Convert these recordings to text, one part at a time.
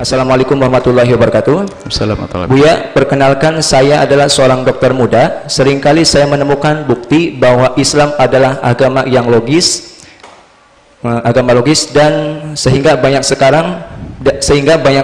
Assalamualaikum warahmatullahi wabarakatuh. Assalamualaikum. Buya, perkenalkan, saya adalah seorang dokter muda. Seringkali saya menemukan bukti bahwa Islam adalah agama yang logis, dan sehingga banyak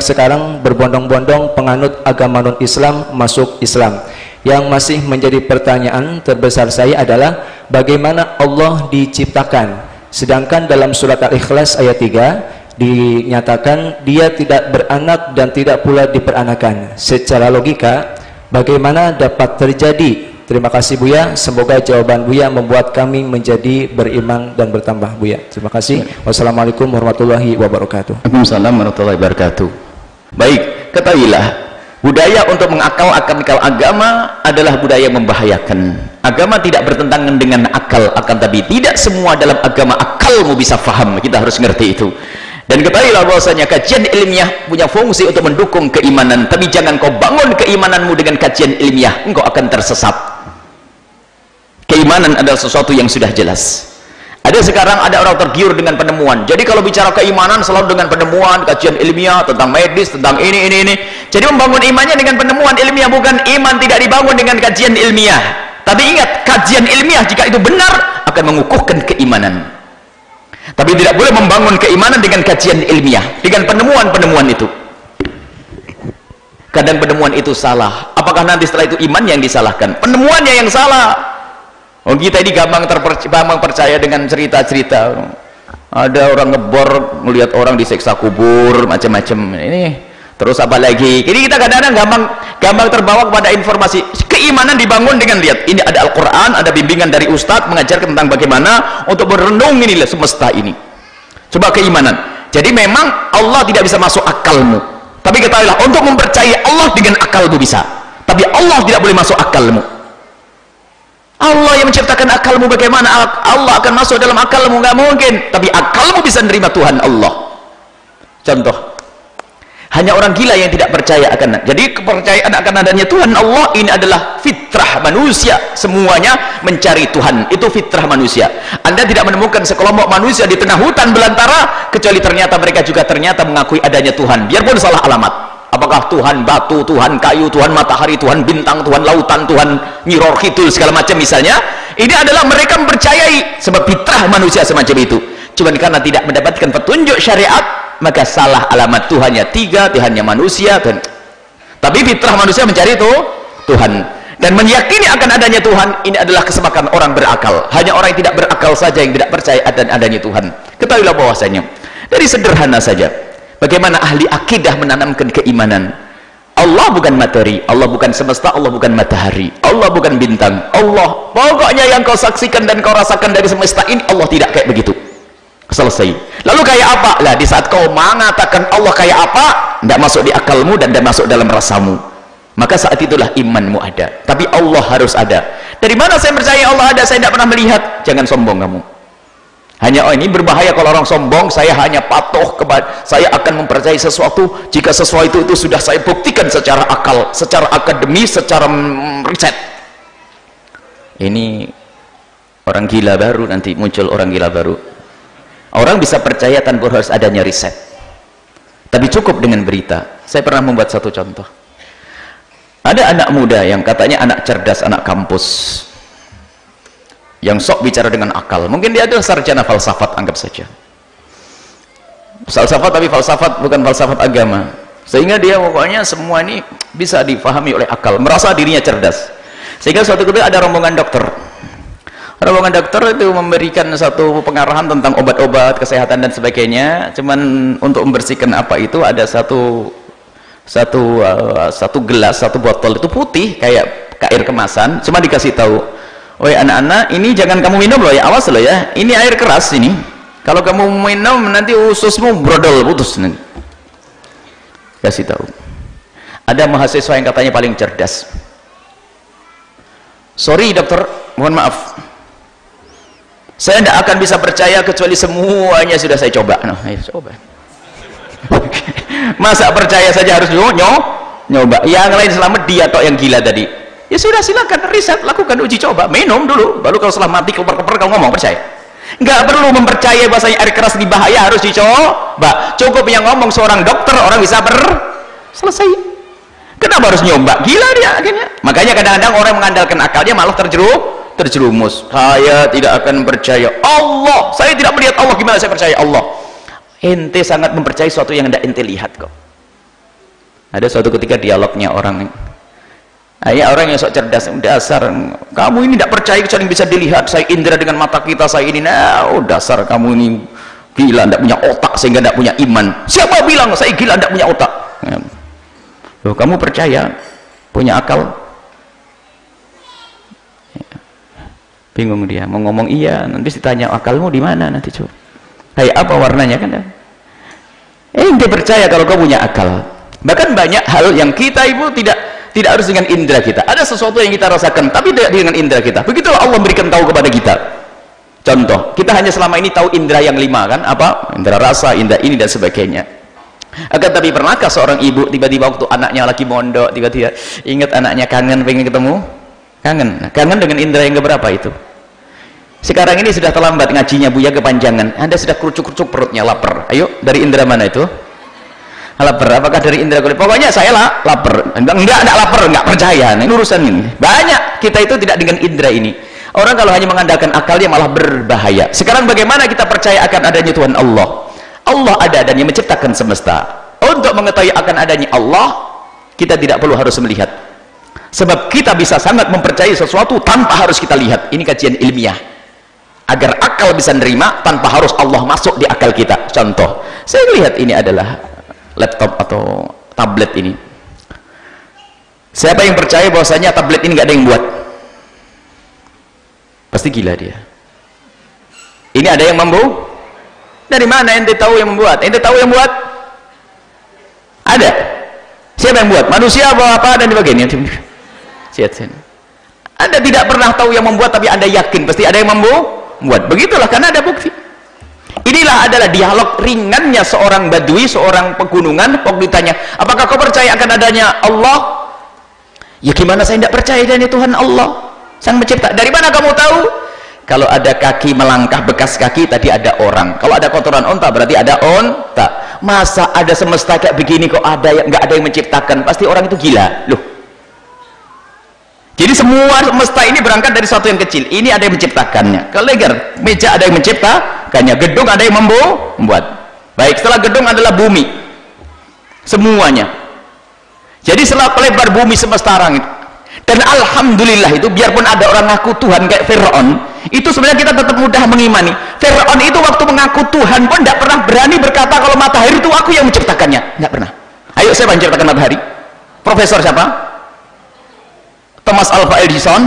sekarang berbondong-bondong penganut agama non-Islam masuk Islam. Yang masih menjadi pertanyaan terbesar saya adalah bagaimana Allah diciptakan, sedangkan dalam surat Al-Ikhlas ayat 3 dinyatakan dia tidak beranak dan tidak pula diperanakan. Secara logika bagaimana dapat terjadi? Terima kasih Buya, semoga jawaban Buya membuat kami menjadi beriman dan bertambah Buya. Terima kasih. Wassalamualaikum warahmatullahi wabarakatuh. Waalaikumsalam warahmatullahi wabarakatuh. Baik, ketahuilah budaya untuk mengakal-akalkan agama adalah budaya yang membahayakan. Agama tidak bertentangan dengan akal, akan tapi tidak semua dalam agama akalmu bisa faham. Kita harus ngerti itu. Dan ketahuilah bahwasanya kajian ilmiah punya fungsi untuk mendukung keimanan, tapi jangan kau bangun keimananmu dengan kajian ilmiah, engkau akan tersesat. Keimanan adalah sesuatu yang sudah jelas. Sekarang ada orang tergiur dengan penemuan. Jadi kalau bicara keimanan selalu dengan penemuan, kajian ilmiah tentang medis, tentang ini. Jadi membangun imannya dengan penemuan ilmiah, bukan iman tidak dibangun dengan kajian ilmiah. Tapi ingat, kajian ilmiah jika itu benar akan mengukuhkan keimanan. Tapi tidak boleh membangun keimanan dengan kajian ilmiah, dengan penemuan-penemuan itu. Kadang penemuan itu salah. Apakah nanti setelah itu iman yang disalahkan? Penemuannya yang salah. Oh, kita ini gampang percaya dengan cerita-cerita. Ada orang ngebor melihat orang disiksa kubur, macam-macam. Ini terus apa lagi? Jadi kita kadang-kadang gampang terbawa kepada informasi. Keimanan dibangun dengan lihat ini ada Al-Quran, ada bimbingan dari Ustadz mengajarkan tentang bagaimana untuk merenung inilah semesta ini. Coba keimanan. Jadi memang Allah tidak bisa masuk akalmu, tapi ketahuilah untuk mempercayai Allah dengan akalmu bisa, tapi Allah tidak boleh masuk akalmu. Allah yang menciptakan akalmu, bagaimana Allah akan masuk dalam akalmu? Nggak mungkin. Tapi akalmu bisa menerima Tuhan Allah. Contoh, hanya orang gila yang tidak percaya akan. Jadi kepercayaan akan adanya Tuhan Allah ini adalah fitrah manusia. Semuanya mencari Tuhan, itu fitrah manusia. Anda tidak menemukan sekelompok manusia di tengah hutan belantara kecuali ternyata mereka juga mengakui adanya Tuhan, biarpun salah alamat. Apakah Tuhan batu, Tuhan kayu, Tuhan matahari, Tuhan bintang, Tuhan lautan, Tuhan Nyiror Kidul, segala macam misalnya. Ini adalah mereka mempercayai, sebab fitrah manusia semacam itu. Cuman karena tidak mendapatkan petunjuk syariat, maka salah alamat. Tuhannya tiga, Tuhannya manusia, Tuhan. Tapi fitrah manusia mencari itu Tuhan, dan meyakini akan adanya Tuhan. Ini adalah kesepakatan orang berakal. Hanya orang yang tidak berakal saja yang tidak percaya adanya Tuhan. Ketahuilah bahwasanya dari sederhana saja, bagaimana ahli akidah menanamkan keimanan. Allah bukan materi, Allah bukan semesta, Allah bukan matahari, Allah bukan bintang. Allah pokoknya yang kau saksikan dan kau rasakan dari semesta ini, Allah tidak kayak begitu. Selesai. Lalu kayak apa? Lah di saat kau mengatakan Allah kayak apa, tidak masuk di akalmu dan tidak masuk dalam rasamu, maka saat itulah imanmu ada. Tapi Allah harus ada. Dari mana saya percaya Allah ada? Saya tidak pernah melihat. Jangan sombong kamu. Hanya ini berbahaya kalau orang sombong. Saya hanya patuh kepada, saya akan mempercayai sesuatu jika sesuatu itu sudah saya buktikan secara akal, secara akademis, secara riset. Ini orang gila baru, nanti muncul orang gila baru. Orang bisa percaya tanpa harus adanya riset, tapi cukup dengan berita. Saya pernah membuat satu contoh. Ada anak muda yang katanya anak cerdas, anak kampus, yang sok bicara dengan akal. Mungkin dia adalah sarjana falsafat, anggap saja falsafat, tapi falsafat bukan falsafat agama, sehingga dia pokoknya semua ini bisa difahami oleh akal, merasa dirinya cerdas. Sehingga suatu ketika ada rombongan dokter itu memberikan satu pengarahan tentang obat-obat kesehatan dan sebagainya. Cuman untuk membersihkan apa itu, ada satu gelas, satu botol itu putih kayak air kemasan, cuma dikasih tahu, "Woi anak-anak, ini jangan kamu minum loh ya, awas loh ya, ini air keras ini, kalau kamu minum nanti ususmu brodol, putus nanti." Kasih tahu. Ada mahasiswa yang katanya paling cerdas. "Sorry dokter, mohon maaf, saya tidak akan bisa percaya kecuali semuanya sudah saya coba." Nah, ayo coba. Masa percaya saja harus nyoba? Yang lain selamat, dia tok yang gila tadi. Ya sudah, silakan riset, lakukan uji coba, minum dulu, baru kalau setelah mati keper-keper kau ngomong percaya. Nggak perlu mempercayai bahasanya air keras ini bahaya harus dicoba. Cukup yang ngomong seorang dokter, orang bisa selesai. Kenapa harus nyoba? Gila dia akhirnya. Makanya kadang-kadang orang mengandalkan akalnya malah terjerumus. Saya tidak akan percaya Allah, saya tidak melihat Allah, gimana saya percaya Allah? Ente sangat mempercayai sesuatu yang tidak ente lihat kok. Ada suatu ketika dialognya orang yang sok cerdas, dasar kamu ini tidak percaya kecuali bisa dilihat, saya indera dengan mata kita, saya ini, dasar kamu ini gila, tidak punya otak sehingga tidak punya iman. Siapa bilang saya gila tidak punya otak? Loh, kamu percaya punya akal? Bingung dia mau ngomong iya, nanti ditanya akalmu di mana nanti coba. Kayak apa warnanya kan? Dia percaya kalau kau punya akal. Bahkan banyak hal yang kita ibu tidak harus dengan indera kita. Ada sesuatu yang kita rasakan tapi tidak dengan indera kita. Begitulah Allah berikan tahu kepada kita. Contoh, kita hanya selama ini tahu indera yang 5 kan? Apa? Indera rasa, indera ini dan sebagainya. Akan tapi pernahkah seorang ibu tiba-tiba waktu anaknya lagi mondok tiba-tiba ingat anaknya kangen, pengen ketemu? Kangen dengan indera yang keberapa itu? Sekarang ini sudah terlambat ngajinya Buya, kepanjangan. Anda sudah kerucuk-kerucuk perutnya, lapar. Ayo, dari indera mana itu? Lapar. Apakah dari indera kulit? Pokoknya saya lapar. Enggak lapar, enggak percaya. Ini urusan ini. Banyak kita itu tidak dengan indera ini. Orang kalau hanya mengandalkan akalnya malah berbahaya. Sekarang bagaimana kita percaya akan adanya Tuhan Allah? Allah ada dan yang menciptakan semesta. Untuk mengetahui akan adanya Allah, kita tidak perlu harus melihat. Sebab kita bisa sangat mempercayai sesuatu tanpa harus kita lihat. Ini kajian ilmiah. Agar akal bisa nerima tanpa harus Allah masuk di akal kita. Contoh, saya lihat ini adalah laptop atau tablet ini. Siapa yang percaya bahwasanya tablet ini nggak ada yang buat? Pasti gila dia. Ini ada yang membuat? Dari mana ente tahu yang membuat? Ente tahu yang buat? Ada. Siapa yang buat? Manusia apa dan sebagainya. Anda tidak pernah tahu yang membuat, tapi Anda yakin pasti ada yang membuat. Begitulah, karena ada bukti. Inilah adalah dialog ringannya seorang badui, seorang pegunungan. Waktu ditanya, apakah kau percaya akan adanya Allah? Ya gimana saya tidak percaya adanya Tuhan Allah Sang Mencipta? Dari mana kamu tahu? Kalau ada kaki melangkah, bekas kaki, tadi ada orang. Kalau ada kotoran onta, berarti ada onta. Masa ada semesta kayak begini kok nggak ada yang menciptakan? Pasti orang itu gila loh. Jadi semua semesta ini berangkat dari sesuatu yang kecil. Ini ada yang menciptakannya. Kalau legar meja ada yang menciptakannya, gedung ada yang membuat. Baik, setelah gedung adalah bumi, semuanya. Jadi setelah lebar bumi semesta langit. Dan alhamdulillah itu, biarpun ada orang ngaku Tuhan kayak Fir'aun, itu sebenarnya kita tetap mudah mengimani. Fir'aun itu waktu mengaku Tuhan pun tidak pernah berani berkata kalau matahari itu aku yang menciptakannya. Tidak pernah. Ayo, siapa yang menciptakan matahari? Profesor siapa? Thomas Alva Edison?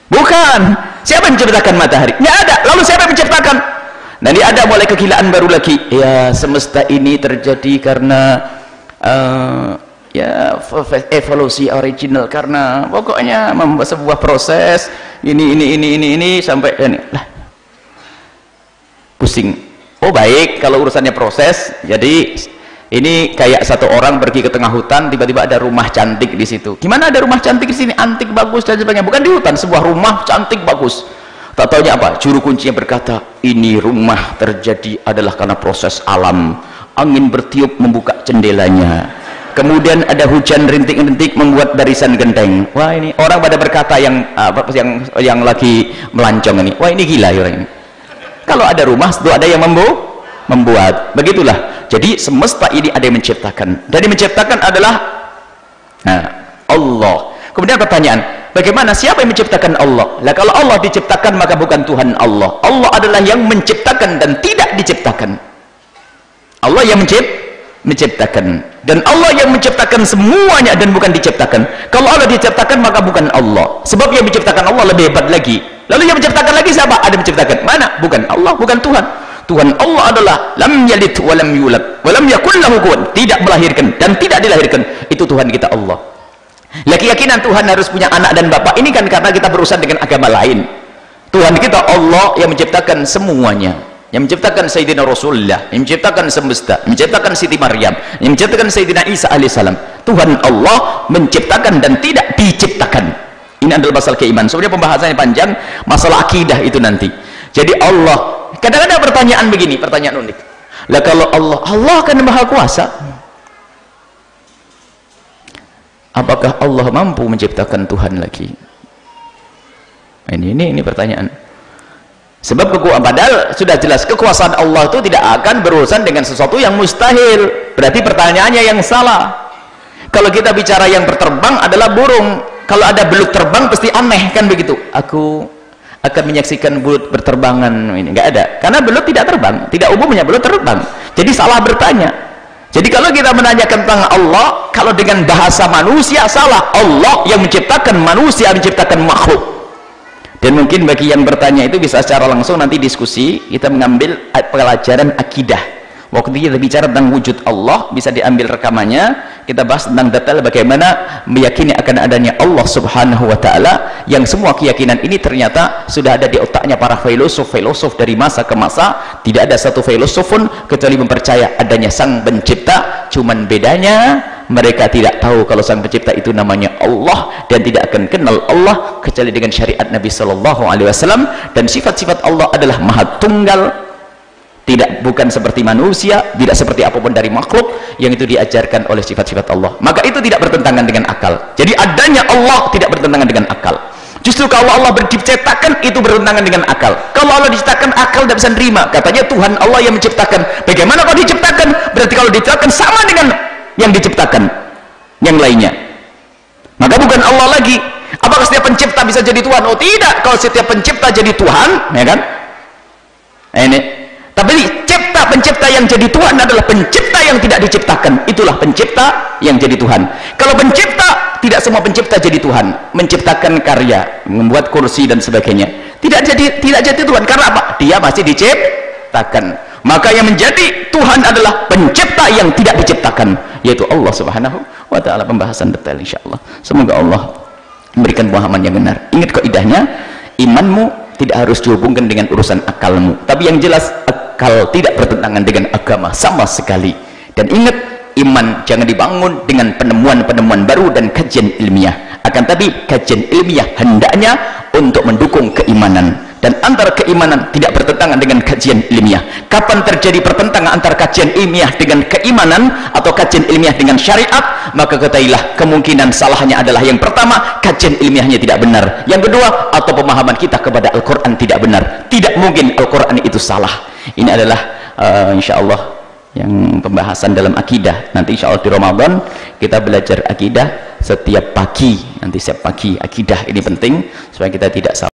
Bukan. Siapa yang menciptakan matahari? Tidak ada. Lalu siapa yang menciptakan? Nanti ada mulai kegilaan baru lagi. Ya, semesta ini terjadi karena ya evolusi original, karena pokoknya membuat sebuah proses ini sampai ini lah, pusing. Oh baik, kalau urusannya proses, jadi ini kayak satu orang pergi ke tengah hutan, tiba-tiba ada rumah cantik di situ. Gimana ada rumah cantik di sini, antik bagus dan sebagainya? Bukan di hutan, sebuah rumah cantik bagus. Tak taunya apa? Juru kuncinya berkata, ini rumah terjadi adalah karena proses alam. Angin bertiup membuka jendelanya. Kemudian ada hujan rintik-rintik membuat barisan genteng. Wah, ini orang pada berkata yang lagi melancong ini, wah ini gila ya orang ini. Kalau ada rumah itu ada yang membuat. Begitulah. Jadi semesta ini ada yang menciptakan. Dan yang menciptakan adalah Allah. Kemudian pertanyaan, bagaimana siapa yang menciptakan Allah? Lah kalau Allah diciptakan maka bukan Tuhan Allah. Allah adalah yang menciptakan dan tidak diciptakan. Allah yang menciptakan, dan Allah yang menciptakan semuanya dan bukan diciptakan. Kalau Allah diciptakan maka bukan Allah, sebab yang menciptakan Allah lebih hebat lagi. Lalu yang menciptakan lagi siapa? Ada menciptakan, mana? Bukan Allah, bukan Tuhan. Tuhan Allah adalah lam yalid wa lam yulad wa lam yakul lahu kufuwan, tidak melahirkan dan tidak dilahirkan. Itu Tuhan kita Allah. Lah keyakinan Tuhan harus punya anak dan bapak ini kan karena kita berurusan dengan agama lain. Tuhan kita Allah yang menciptakan semuanya, yang menciptakan Sayyidina Rasulullah, yang menciptakan semesta, menciptakan Siti Maryam, yang menciptakan Sayyidina Isa alaihissalam. Tuhan Allah menciptakan dan tidak diciptakan. Ini adalah masalah keimanan. Sebenarnya pembahasannya panjang, masalah akidah itu nanti. Jadi Allah, kadang-kadang pertanyaan begini, pertanyaan unik. Lah kalau Allah kan Maha Kuasa, apakah Allah mampu menciptakan Tuhan lagi? Ini pertanyaan. Sebab padahal sudah jelas kekuasaan Allah itu tidak akan berurusan dengan sesuatu yang mustahil. Berarti pertanyaannya yang salah. Kalau kita bicara yang berterbang adalah burung, kalau ada belut terbang pasti aneh kan begitu. Aku akan menyaksikan belut berterbangan, ini enggak ada, karena belut tidak terbang, tidak umumnya belut terbang. Jadi salah bertanya. Jadi kalau kita menanyakan tentang Allah, kalau dengan bahasa manusia salah. Allah yang menciptakan manusia, menciptakan makhluk. Dan mungkin bagi yang bertanya itu bisa secara langsung nanti diskusi, kita mengambil pelajaran akidah. Waktu kita bicara tentang wujud Allah, bisa diambil rekamannya, kita bahas tentang detail bagaimana meyakini akan adanya Allah subhanahu wa ta'ala, yang semua keyakinan ini ternyata sudah ada di otaknya para filosof dari masa ke masa. Tidak ada satu filosof pun kecuali mempercaya adanya sang pencipta, cuman bedanya mereka tidak tahu kalau sang pencipta itu namanya Allah, dan tidak akan kenal Allah kecuali dengan syariat Nabi Sallallahu Alaihi Wasallam. Dan sifat-sifat Allah adalah maha tunggal, bukan seperti manusia, tidak seperti apapun dari makhluk yang itu diajarkan oleh sifat-sifat Allah. Maka itu tidak bertentangan dengan akal. Jadi adanya Allah tidak bertentangan dengan akal. Justru kalau Allah diciptakan itu bertentangan dengan akal. Kalau Allah diciptakan, akal tidak bisa nerima. Katanya Tuhan Allah yang menciptakan. Bagaimana kalau diciptakan? Berarti kalau diciptakan sama dengan yang diciptakan yang lainnya. Maka bukan Allah lagi. Apakah setiap pencipta bisa jadi Tuhan? Oh tidak. Kalau setiap pencipta jadi Tuhan, ya kan? Ini. Tapi pencipta yang jadi Tuhan adalah pencipta yang tidak diciptakan. Itulah pencipta yang jadi Tuhan. Kalau pencipta, tidak semua pencipta jadi Tuhan. Menciptakan karya, membuat kursi dan sebagainya, tidak jadi Tuhan. Karena apa? Dia masih diciptakan. Maka yang menjadi Tuhan adalah pencipta yang tidak diciptakan, yaitu Allah subhanahu wa ta'ala. Pembahasan detail insyaallah. Semoga Allah memberikan pemahaman yang benar. Ingat kaidahnya, imanmu tidak harus dihubungkan dengan urusan akalmu, tapi yang jelas akal tidak bertentangan dengan agama sama sekali. Dan ingat, iman jangan dibangun dengan penemuan-penemuan baru dan kajian ilmiah, akan tapi kajian ilmiah hendaknya untuk mendukung keimanan. Dan antara keimanan tidak bertentangan dengan kajian ilmiah. Kapan terjadi pertentangan antara kajian ilmiah dengan keimanan, atau kajian ilmiah dengan syariat, maka ketahuilah kemungkinan salahnya adalah yang pertama, kajian ilmiahnya tidak benar. Yang kedua, atau pemahaman kita kepada Al-Quran tidak benar. Tidak mungkin Al-Quran itu salah. Ini adalah insyaallah yang pembahasan dalam akidah. Nanti insyaallah di Ramadan kita belajar akidah setiap pagi. Nanti setiap pagi akidah ini penting supaya kita tidak salah.